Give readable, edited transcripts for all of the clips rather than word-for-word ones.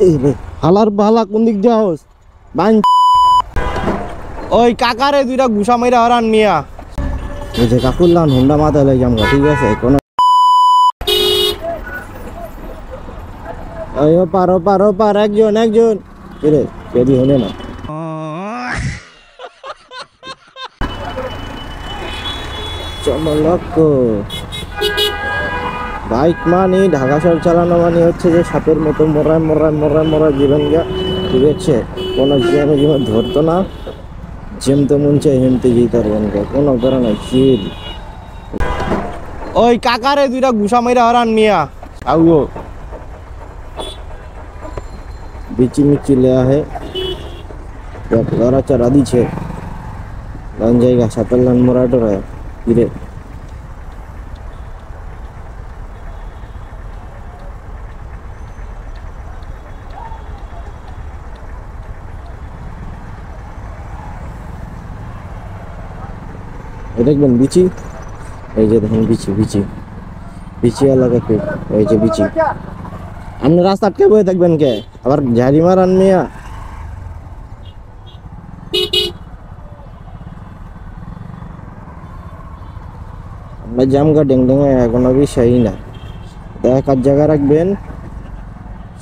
এই রে হালার বালা কোন দিক যাওস বান ওই কাকারে দুইটা গুসা মাইরা হরান মিয়া ওই যে কাকুল্লান হুন্ডা মাথায় লই যাম ঠিক আছে কোন ওই পার একজন রে কেডি হনে না চমলক বাইক মানে ঢাকা শহর চালানো মানে হচ্ছে যে সাপের মতো মরায় জীবন গা ঠিক আছে কোনো জীবন ধরতো না যেমতে মন চাই হেমতে যেতে পারবেন কোনো করে না চিল ওই কাকারে দুইটা গুসা মাইরা হরান মিয়া আউগো বিচি মিচি ले आहे घराच्या राधीचे लान जाएगा सापल लान मोराटो है धीरे দেখবেন বিচি এই যে দেখেন বিচি আলাদা খুব এই যে বিচি আপনি রাস্তা আটকে বয়ে থাকবেন কে আবার ঝাড়ি মারান মিয়া আমরা জামগা ডেংডেঙে কোনো বিষয় না এক জায়গা রাখবেন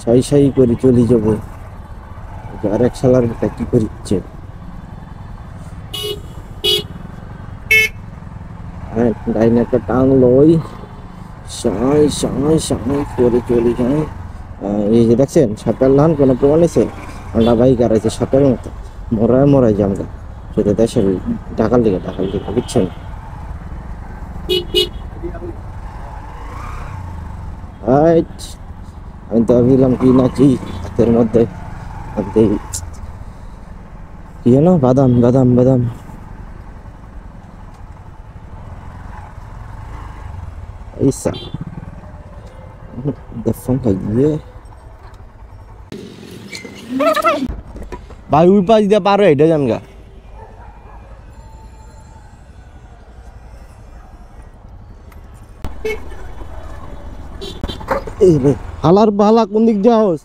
সাই করে চলে যাবো আরেক সালার কি করছে ডাইনে একটা টাং লই সাই করে চলে যায় এই যে দেখছেন সাপের লান কোনো প্রমাণ আছে আমরা বাইক আর আছে সাপের মতো মরায় জামগা সেটা দেশের ঢাকার দিকে বুঝছেন আমি তো ভাবলাম কি না কি হাতের মধ্যে কি না বাদাম Isa the phone kayak bayu pas dia pare dia jam enggak halar bala kundik jaos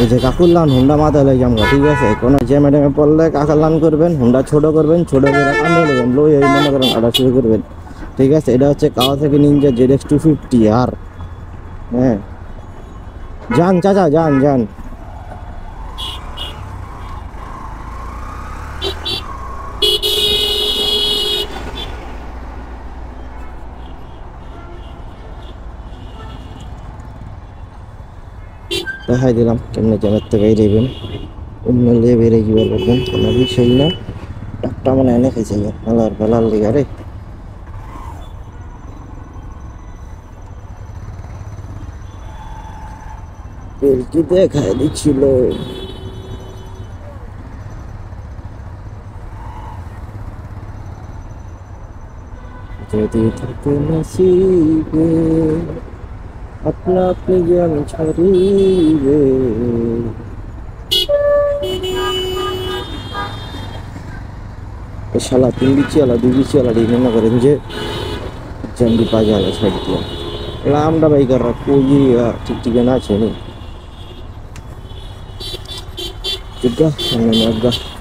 এই যে কাকুল্লান হুন্ডা মাথায় লই যাম ঠিক আছে কোনো যে ম্যাডামে পড়লে কাকাল্লান করবেন হুন্ডা ছোট করবেন ছোট করে কান্দে নেবেন লই এই মনে করেন আটা শুরু করবেন ঠিক আছে এটা হচ্ছে কাওয়াসাকি নিনজা ZX 250 আর হ্যাঁ যান চাচা যান দেখাই দিলাম কেমনে জ্যামের থেকে বেরোবেন অন্য লিয়ে বেরিয়ে কি বলবেন কোনো বিষয় না ডাক্তার মানে এনে খাইছে হালার বেলার লিগা রে বেলকি দেখাই দিচ্ছিল যদি থাকে নসিবে अपना अपनी जान छाड़ीबे শালা 3 বিচি আলা 2 বিচি আলা মনে করেন যে জঙ্গি পাজালা ছাড় দিয়া এলা আমরা বাইকাররা কই ঠিক না আছে নি ঠিক আছে